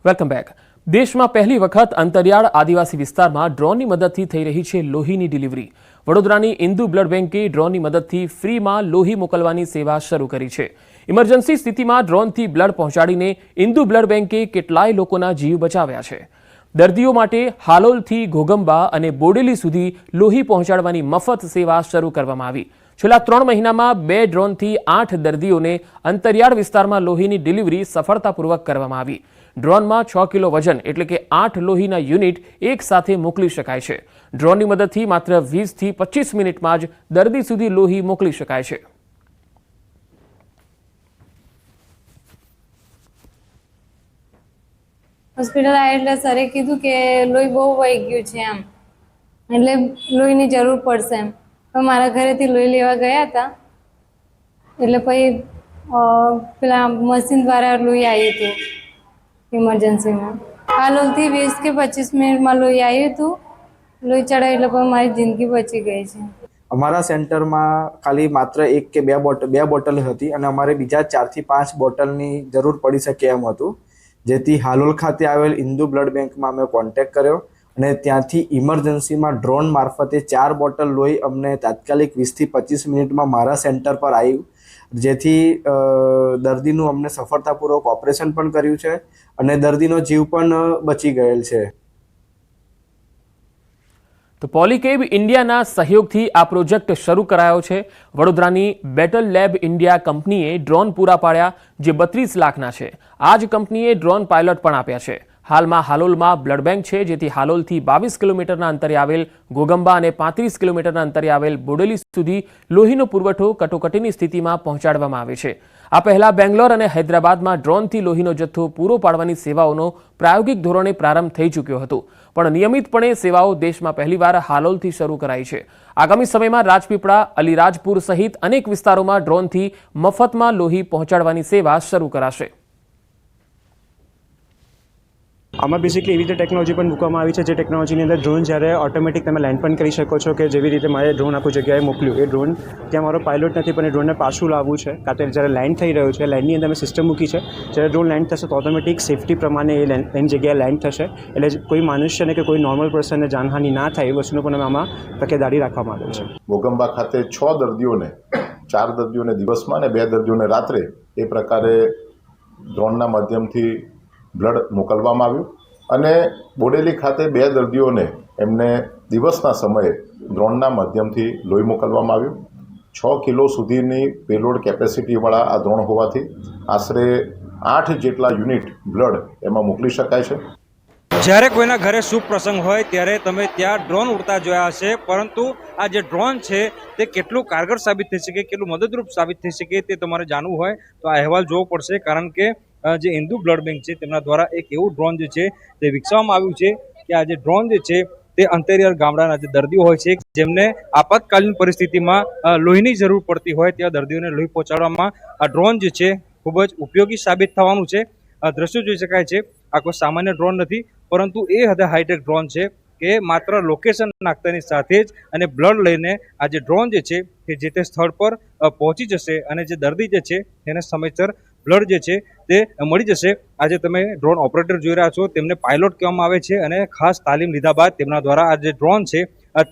Welcome back. દેશમાં પહેલી વખત અંતરિયાળ આદિવાસી વિસ્તારમાં ડ્રોનની મદદથી થઈ રહી છે લોહીની ડિલિવરી. વડોદરાની ઇન્દુ બ્લડ બેંકે ડ્રોનની મદદથી ફ્રીમાં લોહી મોકલવાની સેવા શરૂ કરી છે. ઇમરજન્સી સ્થિતિમાં ડ્રોનથી બ્લડ પહોંચાડીને ઇન્દુ બ્લડ બેંકે કેટલાય લોકોના જીવ બચાવ્યા છે. દર્દીઓ માટે હાલોલથી ઘોગંબા અને બોડેલી સુધી લોહી પહોંચાડવાની મફત સેવા શરૂ કરવામાં આવી. છેલ્લા 3 મહિનામાં 2 ડ્રોનથી 8 દર્દીઓને અંતરિયાળ વિસ્તારમાં લોહીની ડિલિવરી સફળતાપૂર્વક કરવામાં આવી. ડ્રોનમાં 6 કિલો વજન એટલે કે 8 લોહીના યુનિટ એક સાથે મોકલી શકાય છે. ડ્રોનની મદદથી માત્ર 20 થી 25 મિનિટમાં જ દર્દી સુધી લોહી મોકલી શકાય છે. હોસ્પિટલ આવ્યા એટલે સરે કીધું કે લોહી બહુ વહી ગયું છે એમ, એટલે લોહીની જરૂર પડશે એમ. પણ મારા ઘરેથી લોહી લેવા ગયા હતા એટલે પછી પેલા મશીન દ્વારા લોહી આવ્યું હતું ઇમરજન્સીમાં. હાલોલથી 20 કે 25 મિનિટમાં લોહી આવ્યું હતું. લોહી ચડાવ્યું એટલે પણ મારી જિંદગી બચી ગઈ છે. અમારા સેન્ટરમાં ખાલી માત્ર 1 કે 2 બોટલ હતી અને અમારે બીજા 4 થી 5 બોટલની જરૂર પડી શકે એમ હતું. જેથી હાલોલ ખાતે આવેલ ઇન્દુ બ્લડ બેંકમાં અમે કોન્ટેક્ટ કર્યો અને ત્યાંથી ઇમરજન્સીમાં ડ્રોન મારફતે 4 બોટલ લોહી અમને તાત્કાલિક 20 થી 25 મિનિટમાં મારા સેન્ટર પર આવ્યું, જેથી દર્દીનું અમને સફળતાપૂર્વક ઓપરેશન પણ કર્યું છે અને દર્દીનો જીવ પણ બચી ગયેલ છે. તો પોલીકેબ ઇન્ડિયાના સહયોગથી આ પ્રોજેક્ટ શરૂ કરાયો છે. વડોદરાની બેટલ લેબ ઇન્ડિયા કંપનીએ ડ્રોન પૂરા પાડ્યા જે 32 લાખના છે. આ જ કંપનીએ ડ્રોન પાયલટ પણ આપ્યા છે. હાલમાં હાલોલમાં બ્લડ બેંક છે, જેથી હાલોલથી 22 કિલોમીટરના અંતરે આવેલ ઘોગંબા અને 35 કિલોમીટરના અંતરે આવેલ બોડેલી સુધી લોહીનો પુરવઠો કટોકટીની સ્થિતિમાં પહોંચાડવામાં આવે છે. આ પહેલા બેંગ્લોર અને હૈદરાબાદમાં ડ્રોનથી લોહીનો જથ્થો પૂરો પાડવાની સેવાઓનો પ્રાયોગિક ધોરણે પ્રારંભ થઈ ચૂક્યો હતો, પણ નિયમિતપણે સેવાઓ દેશમાં પહેલીવાર હાલોલથી શરૂ કરાઈ છે. આગામી સમયમાં રાજપીપળા, અલીરાજપુર સહિત અનેક વિસ્તારોમાં ડ્રોનથી મફતમાં લોહી પહોંચાડવાની સેવા શરૂ કરાશે. આમાં બેસિકલી એવી રીતે ટેકનોલોજી પણ મૂકવામાં આવી છે, જે ટેકનોલોજીની અંદર ડ્રોન જ્યારે ઓટોમેટિક તમે લેન્ડ પણ કરી શકો છો, કે જેવી રીતે મારે ડ્રોન આખું જગ્યાએ મોકલ્યું, એ ડ્રોન ત્યાં મારો પાયલોટ નથી પણ એ ડ્રોનને પાછું લાવવું છે, કાં તો જ્યારે લેન્ડ થઈ રહ્યું છે લેન્ડની અંદર મેં સિસ્ટમ મૂકી છે. જ્યારે ડ્રોન લેન્ડ થશે તો ઓટોમેટિક સેફટી પ્રમાણે એ એની જગ્યાએ લેન્ડ થશે, એટલે કોઈ મનુષ્યને કે કોઈ નોર્મલ પર્સનને જાનહાનિ ના થાય એ વસ્તુનું પણ અમે આમાં તકેદારી રાખવામાં આવેલ છે. ઘોગંબા ખાતે 6 દર્દીઓને 4 દર્દીઓને દિવસમાં અને 2 દર્દીઓને રાત્રે એ પ્રકારે ડ્રોનના માધ્યમથી બ્લડ મોકલવામાં આવ્યું અને બોડેલી ખાતે 2 દર્દીઓને એમને દિવસના સમયે ડ્રોનના માધ્યમથી લોહી મોકલવામાં આવ્યું. 6 કિલો સુધીની પેલોડ કેપેસિટીવાળા આ ડ્રોન હોવાથી આશરે 8 જેટલા યુનિટ બ્લડ એમાં મોકલી શકાય છે. જ્યારે કોઈના ઘરે શુભ પ્રસંગ હોય ત્યારે તમે ત્યાં ડ્રોન ઉડતા જોયા હશે, પરંતુ આ જે ડ્રોન છે તે કેટલું કારગર સાબિત થઈ શકે, કેટલું મદદરૂપ સાબિત થઈ શકે તે તમારે જાણવું હોય તો આ અહેવાલ જોવો પડશે. કારણ કે જે ઇન્દુ બ્લડ બેંક છે તેમના દ્વારા એક એવું ડ્રોન જે છે તે વિકસાવવામાં આવ્યું છે કે આ જે ડ્રોન જે છે તે અંતરિયાળ ગામડાના જે દર્દીઓ હોય છે જેમને આપાતકાલીન પરિસ્થિતિમાં લોહીની જરૂર પડતી હોય ત્યાં દર્દીઓને લોહી પહોંચાડવામાં આ ડ્રોન જે છે ખૂબ જ ઉપયોગી સાબિત થવાનું છે. આ દ્રશ્યો જોઈ શકાય છે. આ કોઈ સામાન્ય ડ્રોન નથી, પરંતુ એ હદે હાઈટેક ડ્રોન છે કે માત્ર લોકેશન નાખતાની સાથે જ અને બ્લડ લઈને આ જે ડ્રોન જે છે તે જે તે સ્થળ પર પહોંચી જશે અને જે દર્દી જે છે તેને સમયસર બ્લડ જે છે તે મળી જશે. આજે તમે ડ્રોન ઓપરેટર જોઈ રહ્યા છો, તેમને પાયલોટ કહેવામાં આવે છે અને ખાસ તાલીમ લીધા બાદ તેમના દ્વારા આ જે ડ્રોન છે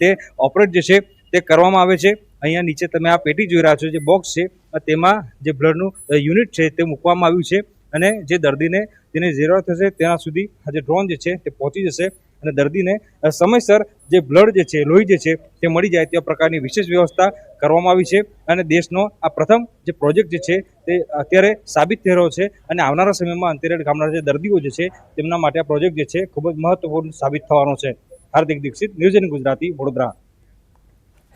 તે ઓપરેટ જે છે તે કરવામાં આવે છે. અહીંયા નીચે તમે આ પેટી જોઈ રહ્યા છો, જે બોક્સ છે તેમાં જે બ્લડનું યુનિટ છે તે મૂકવામાં આવ્યું છે અને જે દર્દીને તેની જરૂરત હશે ત્યાં સુધી આ જે ડ્રોન જે છે તે પહોંચી જશે અને દર્દીને સમયસર જે બ્લડ જે છે, લોહી જે છે તે મળી જાય તે પ્રકારની વિશેષ વ્યવસ્થા કરવામાં આવી છે. અને દેશનો આ પ્રથમ જે પ્રોજેક્ટ જે છે તે અત્યારે સાબિત થઈ રહ્યો છે અને આવનારા સમયમાં અંતરિયાળ ગામના જે દર્દીઓ જે છે તેમના માટે આ પ્રોજેક્ટ જે છે ખૂબ જ મહત્વપૂર્ણ સાબિત થવાનો છે. હાર્દિક દીક્ષિત, ન્યૂઝ એન ગુજરાતી, વડોદરા.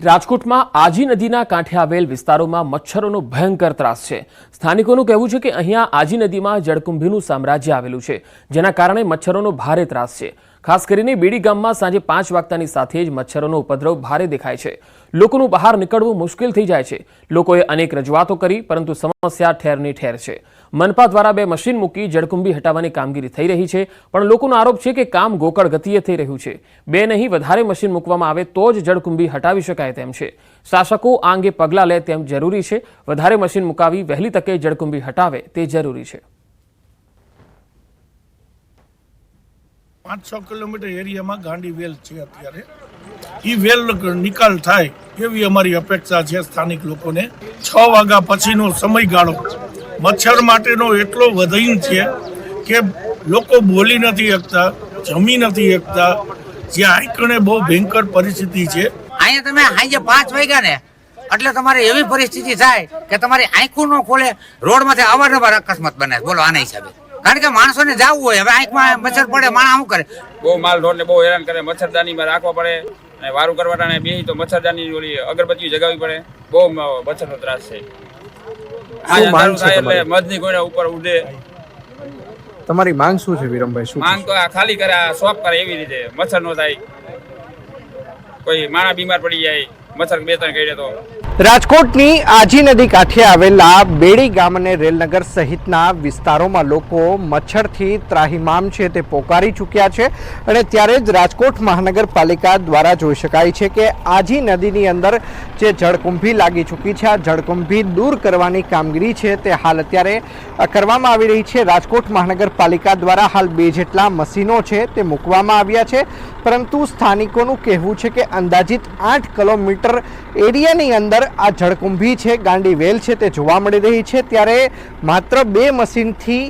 રાજકોટમાં આજી નદીના કાંઠે આવેલ વિસ્તારોમાં મચ્છરોનો ભયંકર ત્રાસ છે. સ્થાનિકોનું કહેવું છે કે અહીંયા આજી નદીમાં જળકુંભીનું સામ્રાજ્ય આવેલું છે, જેના કારણે મચ્છરોનો ભારે ત્રાસ છે. ખાસ કરીને બેડી ગામમાં સાંજે 5 વાગતાની સાથે જ મચ્છરોનો ઉપદ્રવ ભારે દેખાય છે. લોકોનું બહાર નીકળવું મુશ્કેલ થઈ જાય છે. લોકોએ અનેક રજૂઆતો કરી, પરંતુ સમસ્યા ઠેરની ઠેર છે. મનપા દ્વારા 2 મશીન મૂકી જળકુંભી હટાવવાની કામગીરી થઈ રહી છે, પણ લોકોનો આરોપ છે કે કામ ગોકળ ગતિએ થઈ રહ્યું છે. 2 નહીં વધારે મશીન મૂકવામાં આવે તો જ જળકુંભી હટાવી શકાય તેમ છે. શાસકો આ અંગે પગલાં લે તેમ જરૂરી છે. વધારે મશીન મુકાવી વહેલી તકે જળકુંભી હટાવે તે જરૂરી છે. 5-6 કિલોમીટર એરિયામાં ગાંડી વેલ છે અત્યારે. એ વેલ નિકાલ થાય એવી અમારી અપેક્ષા છે સ્થાનિક લોકોને. 6 વાગ્યા પછીનો સમયગાળો મચ્છર માટેનો એટલો વધીન છે કે લોકો બોલી નથી શકતા, જમી નથી શકતા. જે આંકણે બહુ ભયંકર પરિસ્થિતિ છે. અહીંયા તમે સાંજે 5 વાગ્યા ને એટલે તમારે એવી પરિસ્થિતિ થાય કે તમારી આંખો ન ખોલે, રોડમાંથી અવારનવાર અકસ્માત બને. બોલો આના હિસાબે, કારણ કે માણસોને જવું હોય, હવે આંખમાં મચ્છર પડે, માણસ શું કરે? બહુ માલ ઢોરને બહુ હેરાન કરે. મચ્છરદાનીમાં રાખવા પડે અને વારું કરવાટાને બેહી તો મચ્છરદાની ઓલી અગરબત્તી જગાવવી પડે. બહુ મચ્છરનો ત્રાસ છે. અંધારું થાય એટલે મધની કોઈને ઉપર ઉડે. તમારી માંગ શું છે વિરમભાઈ? શું માંગ તો આ ખાલી કરે, આ શોપ કરે એવી રીતે મચ્છર નો થાય. કોઈ માણસ બીમાર પડી જાય મચ્છર 2-3 કરડે તો. રાજકોટની આજી નદી કાંઠે આવેલા બેડી ગામ અને રેલનગર સહિતના વિસ્તારોમાં લોકો મચ્છરથી ત્રાહિમામ છે તે પોકારી ચૂક્યા છે અને ત્યારે જ રાજકોટ મહાનગરપાલિકા દ્વારા જોઈ શકાય છે કે આજી નદીની અંદર જે જળકુંભી લાગી ચૂકી છે, આ જળકુંભી દૂર કરવાની કામગીરી છે તે હાલ અત્યારે કરવામાં આવી રહી છે. રાજકોટ મહાનગરપાલિકા દ્વારા હાલ 2 જેટલા મશીનો છે તે મૂકવામાં આવ્યા છે, પરંતુ સ્થાનિકોનું કહેવું છે કે અંદાજિત 8 કિલોમીટર એરિયાની અંદર આ જળકુંભી છે, ગાંડી વેલ છે તે જોવા મળી રહી છે. ત્યારે માત્ર 2 મશીનથી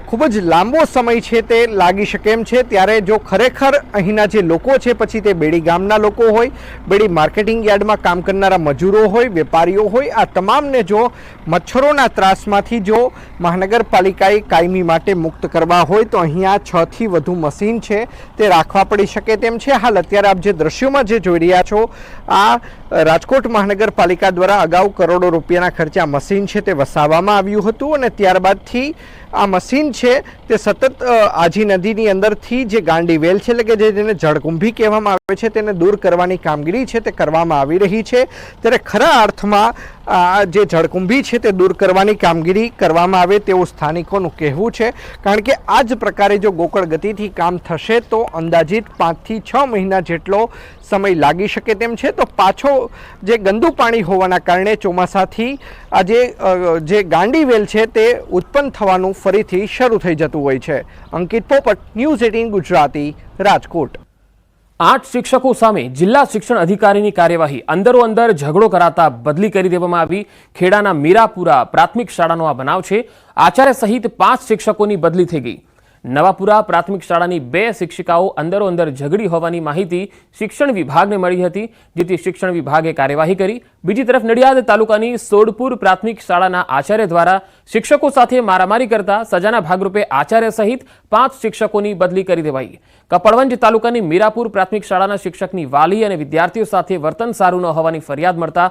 ખૂબ જ લાંબો સમય છે તે લાગી શકે એમ છે. ત્યારે જો ખરેખર અહીંના જે લોકો છે, પછી તે બેડી ગામના લોકો હોય, બેડી માર્કેટિંગ યાર્ડમાં કામ કરનારા મજૂરો હોય, વેપારીઓ હોય, આ તમામને જો મચ્છરોના ત્રાસમાંથી જો મહાનગરપાલિકાએ કાયમી માટે મુક્ત કરવા હોય તો અહીંયા 6 થી વધુ મશીન છે તે રાખવા પડી શકે તેમ છે. હાલ અત્યારે આપ જે દ્રશ્યોમાં જે જોઈ રહ્યા છો, આ રાજકોટ મહાનગરપાલિકા દ્વારા અગાઉ કરોડો રૂપિયાના ખર્ચે આ મશીન છે તે વસાવવામાં આવ્યું હતું અને ત્યારબાદથી આ મશીન છે તે સતત આજી નદીની અંદરથી જે ગાંડી વેલ છે, એટલે કે જેને જળકુંભી કહેવામાં આવે છે, તેને દૂર કરવાની કામગીરી છે તે કરવામાં આવી રહી છે. ત્યારે ખરા અર્થમાં જે જળકુંભી છે તે દૂર કરવાની કામગીરી કરવામાં આવે તેવું સ્થાનિકોનું કહેવું છે, કારણ કે આ જ પ્રકારે જો ગોકળ ગતિથી કામ થશે તો અંદાજિત 5 થી 6 મહિના જેટલો સમય લાગી શકે તેમ છે. તો પાછો જે ગંદુ પાણી હોવાના કારણે ચોમાસાથી આ જે ગાંડી વેલ છે તે ઉત્પન્ન થવાનું ફરીથી શરૂ થઈ જતું હોય છે. અંકિત પોપટ, ન્યૂઝ 18 ગુજરાતી, રાજકોટ. 8 શિક્ષકો સામે જિલ્લા શિક્ષણ અધિકારીની કાર્યવાહી. અંદરો અંદર ઝઘડો કરાતા બદલી કરી દેવામાં આવી. ખેડાના મીરાપુરા પ્રાથમિક શાળાનો આ બનાવ છે. આચાર્ય સહિત 5 શિક્ષકોની બદલી થઈ ગઈ. નવાપુરા પ્રાથમિક શાળાની 2 શિક્ષિકાઓ અંદરો અંદર ઝઘડી હોવાની માહિતી શિક્ષણ વિભાગને મળી હતી, જેથી શિક્ષણ વિભાગે કાર્યવાહી કરી. બીજી તરફ નડિયાદ તાલુકાની સોડપુર પ્રાથમિક શાળાના આચાર્ય દ્વારા શિક્ષકો સાથે મારામારી કરતા સજાના ભાગરૂપે આચાર્ય સહિત 5 શિક્ષકોની બદલી કરી દેવાઈ. કપડવંજ તાલુકાની મીરાપુર પ્રાથમિક શાળાના શિક્ષકની વાલી અને વિદ્યાર્થીઓ સાથે વર્તન સારું ન હોવાની ફરિયાદ મળતા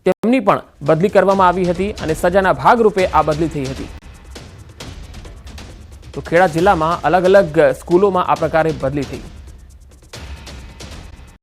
તેમની પણ બદલી કરવામાં આવી હતી અને સજાના ભાગરૂપે આ બદલી થઈ હતી. તો ખેડા જિલ્લામાં અલગ અલગ સ્કૂલોમાં આ પ્રકારે બદલી થઈ.